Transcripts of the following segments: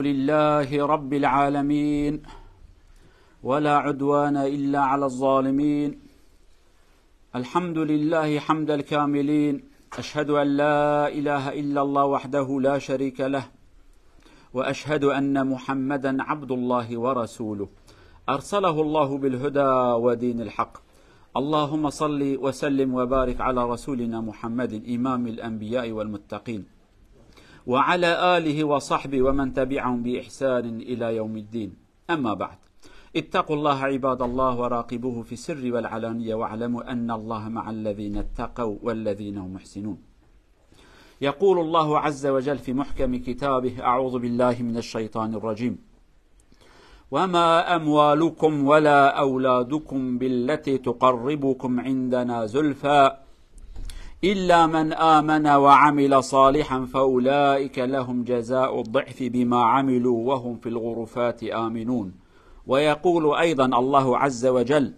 لله رب العالمين ولا عدوان إلا على الظالمين. الحمد لله حمد الكاملين. أشهد أن لا إله إلا الله وحده لا شريك له، وأشهد أن محمدا عبد الله ورسوله أرسله الله بالهدى ودين الحق. اللهم صل وسلم وبارك على رسولنا محمد إمام الأنبياء والمتقين، وعلى آله وصحبه ومن تبعهم بإحسان إلى يوم الدين. أما بعد، اتقوا الله عباد الله وراقبوه في السر والعلانية، واعلموا أن الله مع الذين اتقوا والذين هم محسنون. يقول الله عز وجل في محكم كتابه: أعوذ بالله من الشيطان الرجيم: وما أموالكم ولا أولادكم بالتي تقربكم عندنا زلفى إلا من آمن وعمل صالحا فأولئك لهم جزاء الضعف بما عملوا وهم في الغرفات آمنون. ويقول أيضا الله عز وجل: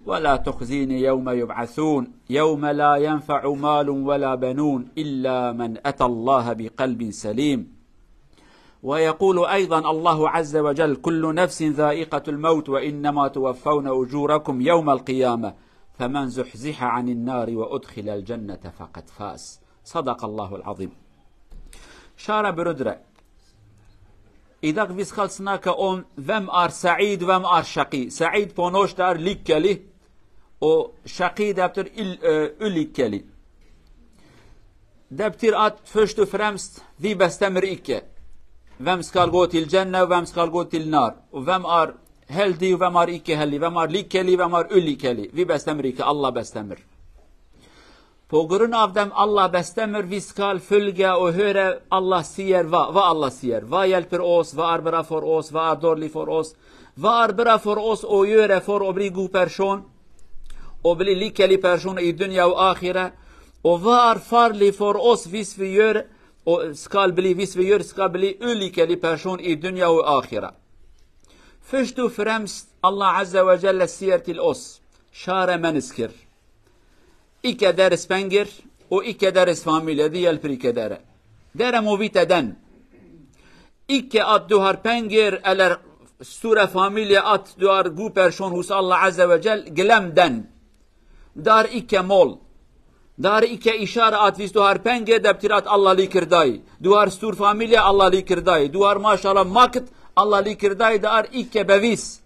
ولا تخزيني يوم يبعثون يوم لا ينفع مال ولا بنون إلا من أتى الله بقلب سليم. ويقول أيضا الله عز وجل: كل نفس ذائقة الموت وإنما توفون أجوركم يوم القيامة فمن زحزح عن النار وأدخل الجنة فقد فاز. صدق الله العظيم. Kära bröder, idag vi ska snacka om vem är Sa'id, vem är Shaqi. Sa'id på norska är lycklig och Shaqi det betyder olycklig. Det betyder att först och främst vi bestämmer icke vem ska gå till Jannah och vem ska gå till nar, och vem är heldig och vem är icke heldig, vem är lycklig, vem är olycklig. Vi bestämmer icke, Allah bestämmer. På grund av dem Allah bestämmer, vi ska följa och höra Allah säger vad Allah säger. Vad hjälper oss, vad är bra för oss, vad är dåligt för oss. Vad är bra för oss att göra för att bli god person och bli lycklig person i dunya och akhira. Och vad är farligt för oss hvis vi gör och ska bli olycklig person i dunya och akhira. Först och främst Allah Azza wa Jalla säger till oss: kära människor, icke deras pengar och icke deras familj, det hjälper icke dere. Dere må vite den. Icke att du har pengar eller stora familj, att du är god person hos Allah Azza wa Jalla. Glöm den. Det är icke mål. Det är icke ishara att hvis du har pengar, det betyder att Allah liker dig. Du har stor familj, Allah liker dig. Du har mashallah makt, Allah liker dig. Det är icke bevis.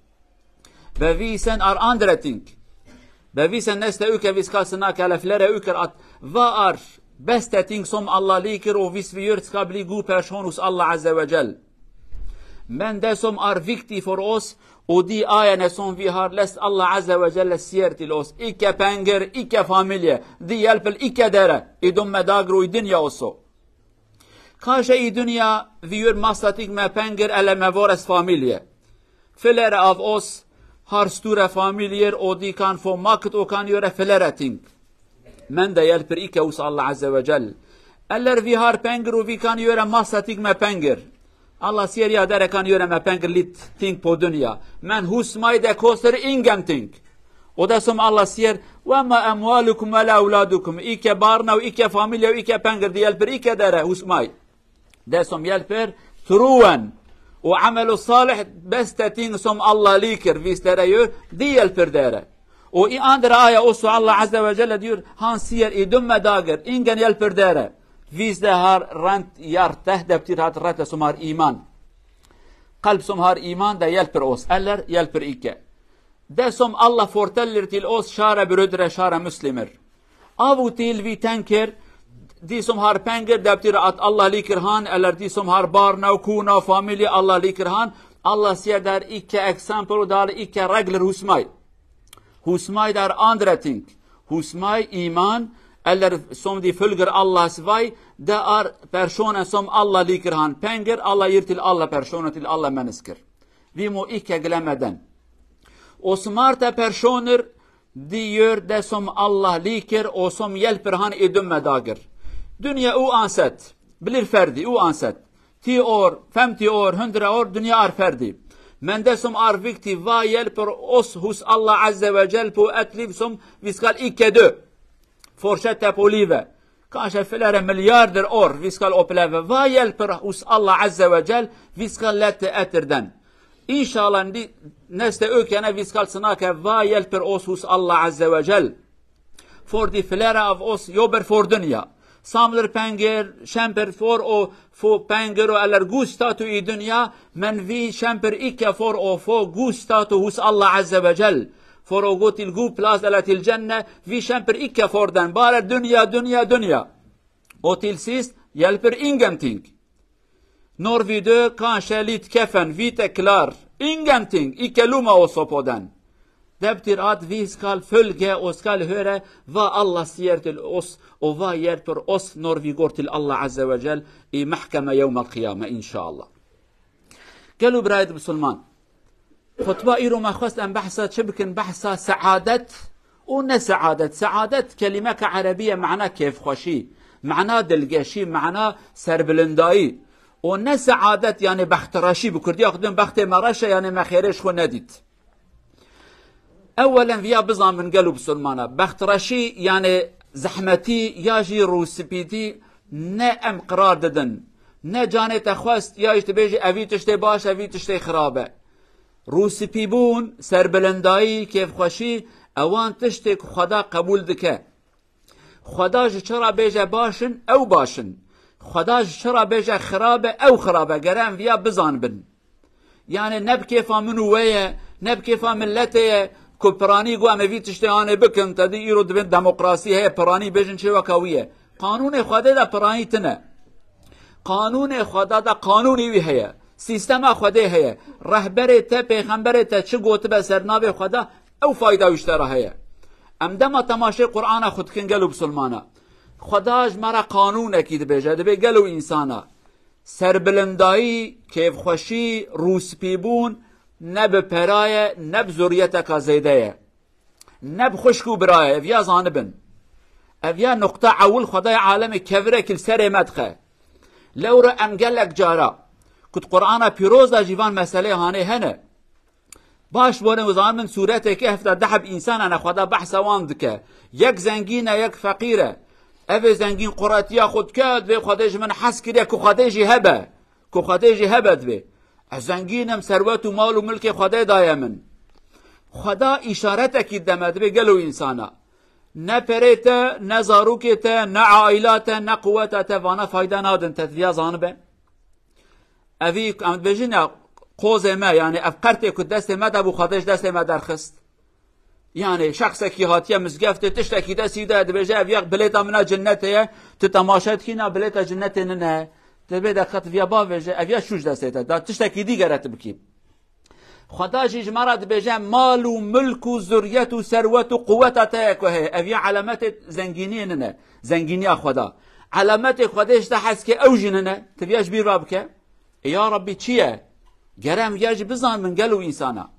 Bevisen är andra ting. Bevisen nästa uke vi ska snacka, eller flera uker, att vad är bästa ting som Allah liker och hvis vi gör ska bli god person hos Allah Azza wa Jal. Men det som är viktigt för oss och de ayarna som vi har läst, Allah Azza wa Jal säger till oss: icke pengar, icke familj. Det hjälper icke dere i de dagar och i dunya också. Kanske i dunya vi gör massa ting med pengar eller med våra familjer. Flera av oss har stora familjer och de kan få makt och kan göra flera ting. Men det hjälper icke hos Allah Azza wa Jal. Eller vi har pengar och vi kan göra massa ting med pengar. Allah säger: ja, dere kan göra med pengar lite ting på dunya. Men hos mig det kostar ingenting. Och det som Allah säger: وَمَا أَمْوَالُكُمْ وَلَا أَوْلَادُكُمْ. Icke barna och icke familj och icke pengar, det hjälper icke dere hos mig. Det som hjälper troen och amal och salih, bästa ting som Allah liker, hvis dere gör, det hjälper dere. Och i andra ayah också Allah Azza wa Jalla gör, han säger i dumma dagar, ingen hjälper dere. Hvis det har rent hjärta, det betyder att rätta som har iman. Kalb som har iman, det hjälper oss, eller hjälper icke. Det som Allah fortäller till oss, kära bröder, kära muslimer. Av och till vi tänker, de som har pengar, det betyder att Allah liker han, eller de som har barn och kona och familj, Allah liker han. Allah säger där icke exempel och där icke regler hos mig. Hos mig det är andra ting. Hos mig iman, eller som de följer Allahs väg, det är personer som Allah liker han. Pengar Allah ger till alla personer, till alla människor. Vi må icke glömma den. Och smarta personer, de gör det som Allah liker och som hjälper han i dumma dagar. Dunya oansett blir färdig, oansett 10 år, 50 år, 100 år, dunya är färdig. Men det som är viktigt, vad hjälper oss hos Allah Azza wa Jal på ett liv som vi ska icke dö, fortsätta på livet. كانش فلر ملياردر اور فيسكال اوبلافا فايل برهوس الله عز وجل فيسكال لا تأتردن إن شاء الله ندي نستأوك أنا فيسكال سناك فايل برهوس الله عز وجل for the flera of oss jobber for dunya. Samler penger, kämpar for å få penger eller god status i dunya, men vi kämpar ikke for å få god status hos Allah Azza wa Jal. For å gå til god plass eller til Jannah, vi kämpar ikke for den, bare dunya, dunya, dunya. Og til sist hjelper ingenting. Når vi dør, kanskje litt keffen, hvite klar, ingenting, ikke lomma også på den. Det betyr at vi skal følge og skal høre hva Allah sier til oss, og hva hjelper oss når vi går til Allah Azza wa Jal i mahkama yawm al-qiyamah, inshallah. قالوا برايد بسلمان خطبة إيرو ما خواست أن بحثة شبكن بحثة سعادة ون سعادة. سعادة كلمة عربية معناه كيف خوشي، معناه دلقاشي، معناه سربلندائي. ون سعادة يعني بختراشي بكردي أخدم بخت مراشة يعني ما خيرش خو نديت. اولا فيها بزان من قلب سلمانة بخترشي يعني زحمتي ياجي روسبيتي نأم قرار ددن نا جاني تخواست ياج تبيجي اوي تشتي باش اوي تشتي خرابه روسبي بون سربلندائي كيف خوشي اوان تشتي خدا قبول دكه خداج چرا بيجي باشن او باشن خداج چرا بيجي خرابه او خرابه قرام فيها بزان بن يعني نب كيفا منو ويه نب كيفا ملته کو پرانی گو اموی تشتیانه بکن تدی ایرو دبن دموکراسی ہے پرانی بیجن چه وکاویه قانون خدا دا پرانی تنه قانون خدا دا قانونی وی ہے سیستم خدا ہے رهبر ته پیغمبر ته چه گوت به سرناوی خدا او فایده وشتره ہے امدما تماشای قرآن خود کن گلو بسلمانه خداش مرا قانون اکید بیجه دبی گلو انسانه سربلندایی کیف خوشی روسپیبون نب پرایه نب زوریت زیده نب خشکو برایه اویا زانبن اویا نقطه اول خدای عالم کفره کل سر مدخه لور امگلک جارا کت قرآن پیروز جیوان مسئله هانه هنه باش بونه وزان من صورته که هفته دحب انسان انا خدا بحث واندکه یک زنگینه یک فقیره او زنگین قراتیا خود کد و خدایش من حس کریه که خدایشی هبه که خدایشی هبه دوی زنگینم ثروت و مال و ملک خدا دایم من خدا اشارت اکید دمد به گلو انسانا نه پریتا نه زاروکتا نه عائلاتا نه قوتا وانا فایده نادن تدویا زانبه اوی امد بجین قوز ما یعنی افقرت که دست ما دبو خداش دست ما درخست یعنی شخص کی هاتیه مزگفت تشتکی دستی ده بجه اوی بلیتا منا جنته تتماشد کی نه بلیتا جنته نه تبي دقت فيها بافج افيا شوش دستيتا دا تشتكي دي قرات بكي خدا جيج مرض بجا مال وملك وذرية وثروة وقوة تاكو هي افيا علامات زنجينيننا زنجينيا خدا علامات خداش تحس كي اوجننا تبياش بير بابك يا ربي تشيا جرام ياج بزان من قالوا انسانا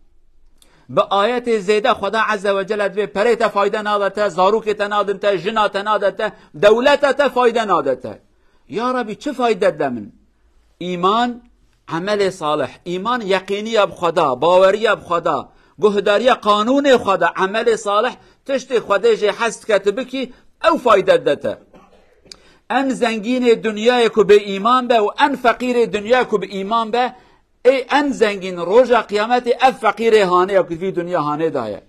بآيات زيادة خدا عز وجل دبي بريتا فايدة نادته زاروك تنادته جنا تنادته دولته فايدة نادته يا ربي چه فایده دمن ایمان عمل صالح ایمان یقینی اب خدا باوری اب خدا گهداری قانون خدا عمل صالح تشت خدا جه حست کتب کی او فایده دته ان زنگین دنیای کو به ایمان به و ان فقیر دنیای کو به ایمان به ای ان زنگین روزا قیامت اف فقیر هانه کو فی دنیا هانه دایه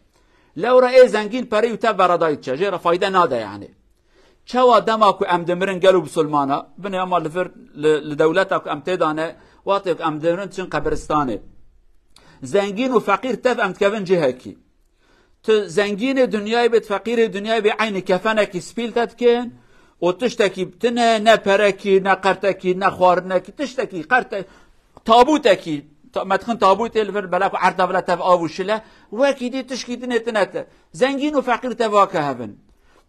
لورا ای زنگین پری تو برادای چه فایده ناده یعنی چوا دماکو ام دمرن گلو بسلمانا بني اما لفر لدولتك ام تدانه واتك ام دمرن تشن قبرستانه زنگین و فقیر تف ام تكفن جهكي زنگین دنیای بيت فقیر دنیای بي عين كفنك سبيلتت كين و تشتكي بتنه نه پركي نه قرتكي نه خوارنكي تشتكي قرت تابوتكي مدخن تابوت الفر بلاكو عرض ولا تف اوشله وكي دي تشكي تنت زنگین و فقیر تواكه هبن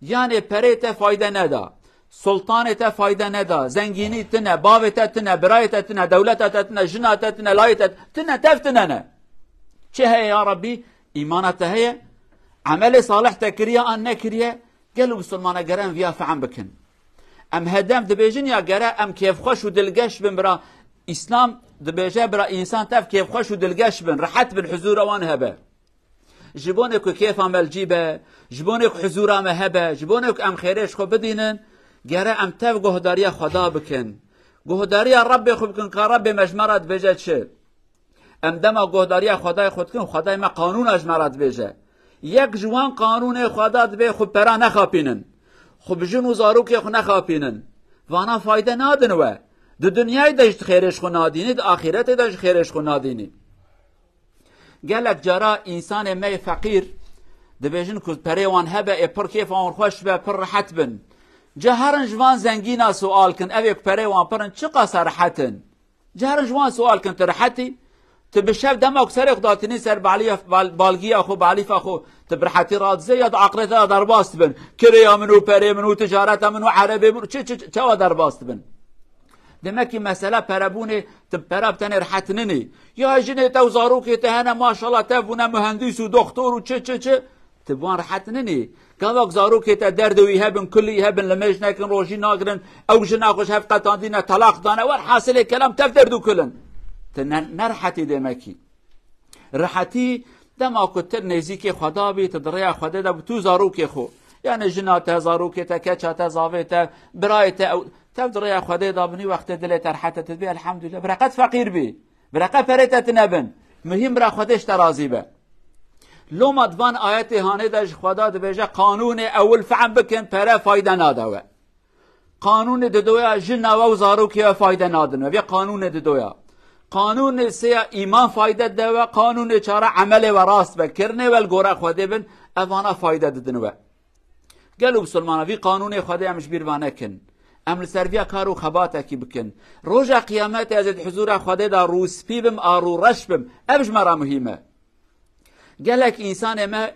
يعني پریت فایده ندا سلطانت فایده ندا زنگینی تنه باوت تنه برایت تنه دولت تنه جنات تنه لایت تنه تفتنه نه چه هي يا ربي ایمانت هي عمل صالح تکریه ان نکریه قالوا مسلمانه گرم ویا فعم بکن ام هدم دبیجن یا گره ام کیف خوش و دلگش بن برا اسلام دبیجه برا انسان تف کیف خوش و دلگش بن راحت بن حضور وان هبه جبونك كيف عمل جيبه جبونك حزورا مهبه جبونك ام خيرش خو بدينن گره ام تف گهداری خدا بکن، گهداری رب خوب کن که رب مجمرت بجه چه؟ ام دما گهداری خدای خود کن، خدای ما قانون اجمرت بجه. یک جوان قانون خدا دبی خوب پرا نخاپینن، خوب جن و زاروکی خو نخاپینن، وانا فایده نادن و د دنیای داشت خیرش خو نادینی، د آخرت داشت خیرش خو نادینی. گلک جارا انسان می فقیر دبیجن که پریوان هبه پر کیف آن خوش به پر راحت بن. جهرن جوان زنگینا سوال کن اوی که پریوان پرن چه قصر راحتن؟ جهرن جوان سوال کن ترحتی؟ تبشف دماغ سر اقداتنی سر بالگی اخو بالیف اخو تبرحتی رادزه یا عقلت در باست بن. کریا منو پری منو تجارت منو عربی منو چه در باست بن. دمکی مسئله پربونه پربتن راحت ننی یا جنه تو زاروکی تهنه ماشاءالله تبونه مهندس و دکتر و چه تبوان راحت ننی کاوک زاروکی تا درد وی هبن کلی هبن لمش نکن روزی ناگرن او جنا خوش هف قطاندینه طلاق دانه ور حاصل کلام تف دردو کلن نرحتی دمکی راحتی دما کتر نزدیک خدا بی تدریا خدا ده تو زاروکی خو یعنی جنا تا زاروکی تا کچا تا زاوی تا برای تا تفضل خدای دابنی وقت دلت راحت تبي الحمدلله برقت فقیر بی برقت پرت نبن مهم برا خودش ترازی به لو مدوان آیت هانه داش خدا دبیجه قانون اول فهم بکن پر فایده نادوه قانون دویا جن و زاروکی فایده نادن و قانون دویا قانون سه ایمان فایده دوه قانون چهار عمل و راست بکرنه ول گوره خدا بن اوانا فایده ددنوه قالوا مسلمان في قانون خدا مش بیروانه کن ام لسرویا کارو خباته کی بکن روزا قیامت از حضور خدا دا روز پیبم آرو رش بم ابج مرا مهمه گلک انسان ما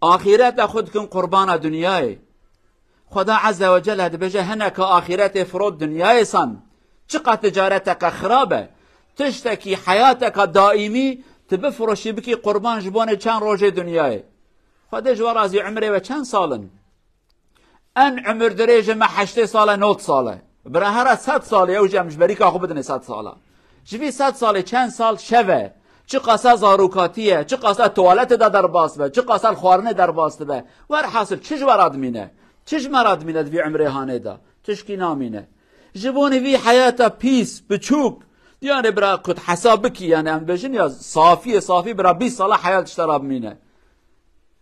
آخرت خود کن قربان دنیای خدا عز وجل هد بجه هنک آخرت فرود دنیای سن چقدر تجارتک خرابه تشتکی حیاتک دائمی تبفرشی بکی قربان جبان چند روز دنیای خدا جوار از عمره و چند سالن ان عمر درجه ما 8 ساله 9 ساله برای هر 100 ساله او جمعش بری که خوب بدن 100 ساله جوی 100 ساله چند سال شوه چه قصه زاروکاتیه چه قصه توالت دا در باست به چه قصه خوارنه در باست به ور حاصل چش وراد مینه چش مراد مینه وی عمره هانه دا تشکی نامینه جبونی وی حیاتا پیس بچوک یعنی برای کت حساب بکی یعنی هم بجن یا صافی برای 20 ساله حیات اشتراب مینه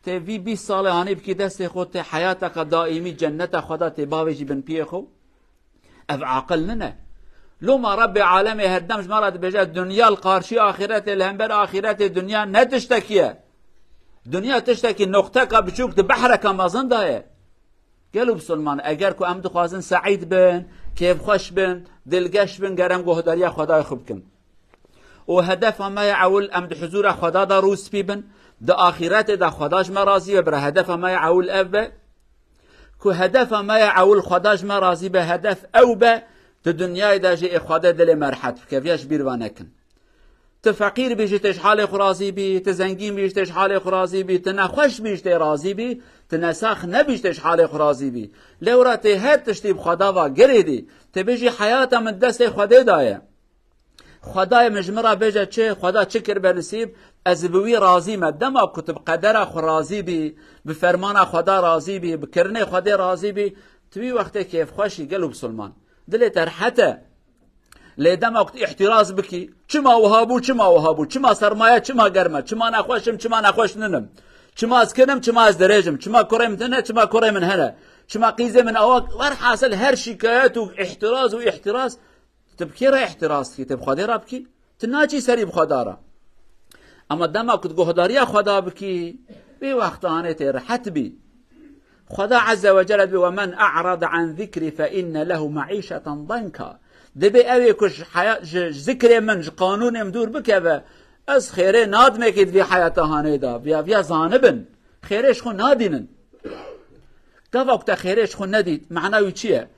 تبي 20 ساله هاني بكي دست خود حياتك دائمي جنت خدا تباوجي بن بيخو اف عقل لنا لو ما رب عالمي هدمش مرض بجا الدنيا القارشي اخرته الهمبر اخرته الدنيا نتشتكيه دنيا تشتكي نقطك بشوك بحرك مازن دايه قالوا بسلمان اگر كو ام دخوازن سعيد بن كيف خوش بن دلگش بن گرم گهداري خدا خوب کن و هدف ما يعول ام حضور خدا دا روز بن ده آخرت ده خداش ما راضی و بر هدف ما يعول أب كو هدف ما يعول خداش ما راضی به هدف أو به ده دنیای ده جه خدا دل مرحت كيفياش بيروانكن تفقير بيجي تشحال خرازي بي تزنگين بيجي تشحال خرازي بي تنخوش بيجي ترازي بي تنساخ نبيجي تشحال خرازي بي لورا تهت تشتيب خدا و گريدي تبيجي حياتا من دست خدا دايه خدای مجمره بجه چه خدا چه کر بنصیب از بوی راضی مدما کتب قدر خو راضی بی بفرمان خدا راضی بی بکرنه خدا راضی بی توی وقتی کیف خوشی قلب سلمان دل ترحته لیدم وقت احتراز بکی چما وهابو چما سرمایه چما گرمه چما نخوشم چما نخوش ننم چما از کنم چما از درجم چما کره من چما کره من هنه چما قیزه من اواک ور حاصل هر شکایت و احتراز تبكي را احتراز کی تب خدا را بکی تناچی سری بخدا را اما دما کد گهداری خدا بکی بی وقت آنه ترحت بی خدا عز وجل بی ومن اعرض عن ذكري فإن له معيشة ضنكا دبی اوی کش ذکر من قانون مدور بکه و از خیره ناد مکید بی حیات آنه دا بیا زانبن خیرش خو نادینن تا وقت خیرش خو ندید معناوی چیه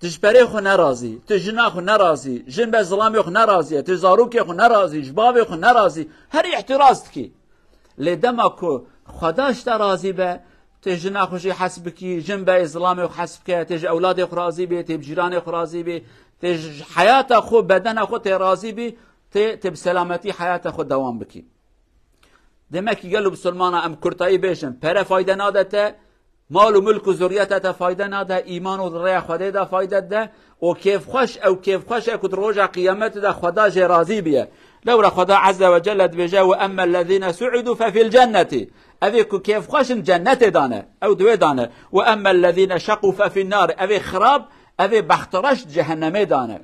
تجبري خو نرازي تجنا خو نرازي جنب ظلامي خو نرازي تزاروكي خو نرازي جبابي خو نرازي هر احتراز تكي لدمكو خداش ترازي به تجنا خوشي حسبكي جنب ظلامي خو حسبك تج اولادي خو رازي به تج جيراني خو رازي به تج حياته خو بدن خو ترازي به تب سلامتي حياته خو دوام بكي دمكي قالوا بسلمانه ام كرتاي بيشن پر فايده نادته مال و ملک و ذریت تا فایده نده، ایمان و ذریه خدا دا فایده ده و کیف خوش او کیف خوش کد روز قیامت دا خدا جه راضی بیه. لورا خدا عز وجل بجا و اما الذين سعدوا ففي الجنه، اوی کو کیف خوش جنت دانه او دوی دانه، و اما الذين شقوا ففي النار، اوی خراب اوی بخترش جهنم دانه.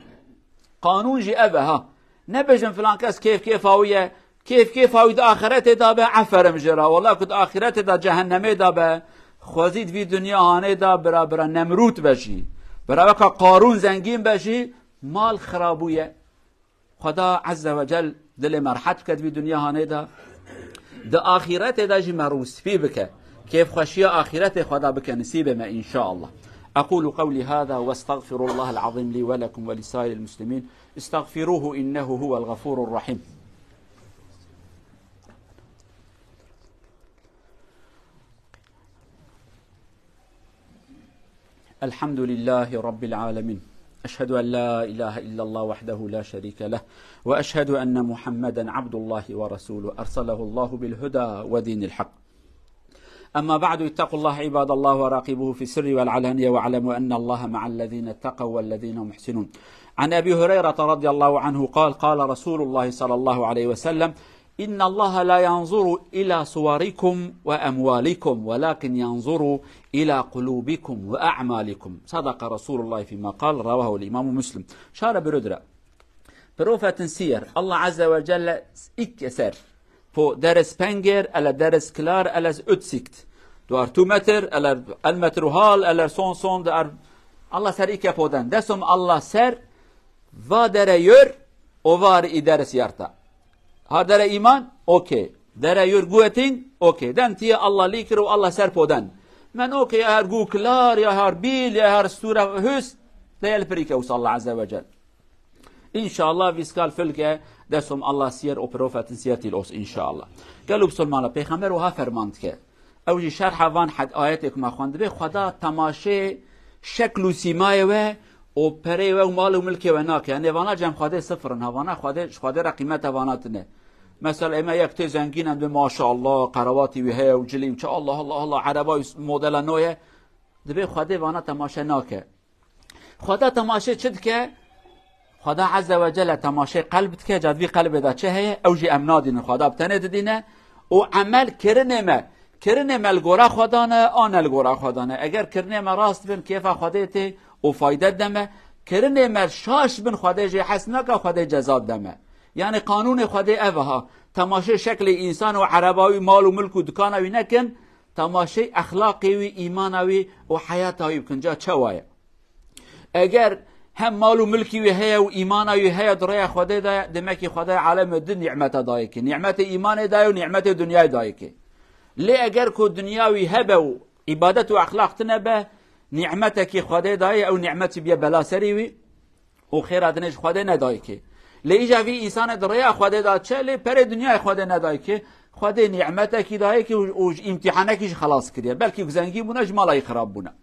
قانون جی اوه ها نبجن فلان کس کیف آویه کیف آوید آخرت دا به عفرم جرا والله کد آخرت دا جهنم دا به خوزید وی دنیا هانه دا برا نمروت بشی، برا وکا قارون زنگین بشی، مال خرابویه. خدا عز وجل دل مرحت کد وی دنیا هانه دا آخرت دا جی مروس فی بکه، کیف خوشی آخرت خدا بکه نصیب ما ان شاء الله. أقول قولي هذا واستغفر الله العظيم لي ولكم ولسائر المسلمين استغفروه إنه هو الغفور الرحيم. الحمد لله رب العالمين، أشهد أن لا إله إلا الله وحده لا شريك له، وأشهد أن محمدا عبد الله ورسوله أرسله الله بالهدى ودين الحق. أما بعد، اتقوا الله عباد الله وراقبوه في السر والعلانية، واعلموا أن الله مع الذين اتقوا والذين هم محسنون. عن أبي هريرة رضي الله عنه قال قال رسول الله صلى الله عليه وسلم إن الله لا ينظر إلى صوركم وأموالكم ولكن ينظر إلى قلوبكم وأعمالكم. صدق رسول الله فيما قال، رواه الإمام مسلم. شار برودرا بروفة سير الله عز وجل إكسر på deres penger eller deres klær eller utsikt. Du har 2 meter eller 1 meter og halv eller sånn. Allah ser ikke på den. Det som Allah ser, hva dere gjør og hva er i deres hjerte. Har dere iman? Ok. Dere gjør gode ting? Ok. Den tida Allah liker og Allah ser på den. Men ok, jeg har god klær, jeg har bil, jeg har store hus. Det hjelper ikke hos Allah Azza wa Jal. Inshallah vi skal følge det som Allah sier og profeten sier til oss, inshallah. قالوا بسلمان پیغمبر وها فرماند که اوجی شرح وان حد آیت که ما خوانده به خدا تماشه شکل و سیمای و پره و مال و ملک و ناکه، یعنی وانا جمع خواده صفرن، وانا خواده را قیمت واناتنه. مثلا اما یک تی زنگین هم ماشاءالله قرواتی و هی و جلی و چه الله الله الله عربای مدل نویه دبه خواده وانا تماشه ناکه. خدا تماشه چد که خدا عز وجل تماشه قلبت که جدوی قلب دا چه هی اوجی امنادین خدا بتنه دینه و عمل کرنه الگورا خدانه آن الگورا خدانه. اگر کرنه راست بین کیفا خودته و فایده دمه، کرنه شاش بین خوده جی حسنه که خوده جزاد دمه. یعنی قانون خوده اوها تماشه شکل انسان و عرباوی مال و ملک و دکانوی نکن، تماشه اخلاقی و ایمانوی و حیاتوی بکن. جا چه وایه اگر هم مال و ملکی و هیا و ایمان و هیا درای خدا دا دمکی خدا عالم دن نعمت دای که نعمت ایمان دای و نعمت دنیای دای که لی اگر کو دنیاوی هبه و عبادت و اخلاق تنبه نعمت کی خدا دای او نعمت بیا بلا سری وی و خیرات نش خدا ندای که لی جوی انسان درای خدا دا چه لی پر دنیای خدا ندای که خدا نعمت کی دای که او امتحانه کیش خلاص کړي بلکې زنګي بونه مالای خراب بونه.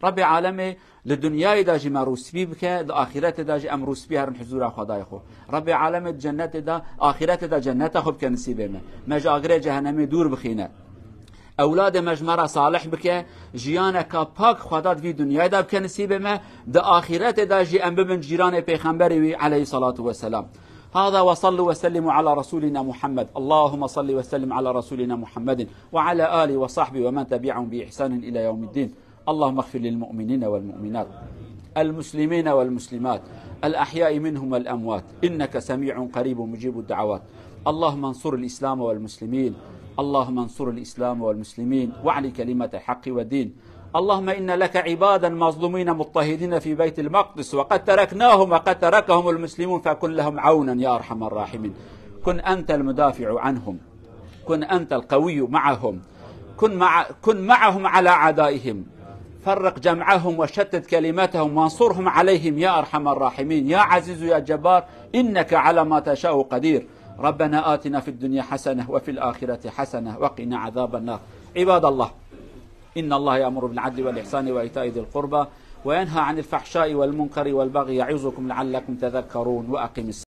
رب عالمه للدنيا داجي مروس بي بك اخرته داجي امروس بي هرم حضور خدای خو. رب عالمه جنت دا اخرته دا جنت خو بك نصيبه مجاغره جهنم دور بخينه. اولاد مجمره صالح بك جيانه کا پاک خدا في دنيا دا بك نصيبه ما دا اخرته داجي ام بن جيران پیغمبر عليه الصلاه والسلام. هذا وصلوا وسلموا على رسولنا محمد. اللهم صل وسلم على رسولنا محمد وعلى آله وصحبه ومن تبعهم بإحسان إلى يوم الدين. اللهم اغفر للمؤمنين والمؤمنات المسلمين والمسلمات الأحياء منهم والأموات إنك سميع قريب مجيب الدعوات. اللهم انصر الإسلام والمسلمين، اللهم انصر الإسلام والمسلمين واعل كلمة الحق والدين. اللهم إن لك عبادا مظلومين مضطهدين في بيت المقدس وقد تركناهم وقد تركهم المسلمون فكن لهم عونا يا أرحم الراحمين. كن أنت المدافع عنهم، كن أنت القوي معهم، كن معهم على أعدائهم، فرق جمعهم وشتت كلمتهم وانصرهم عليهم يا أرحم الراحمين. يا عزيز يا جبار إنك على ما تشاء قدير. ربنا آتنا في الدنيا حسنة وفي الآخرة حسنة وقنا عذاب النار. عباد الله، إن الله يأمر بالعدل والإحسان وإيتاء ذي القربى وينهى عن الفحشاء والمنكر والبغي يعظكم لعلكم تذكرون. وأقم الصلاة.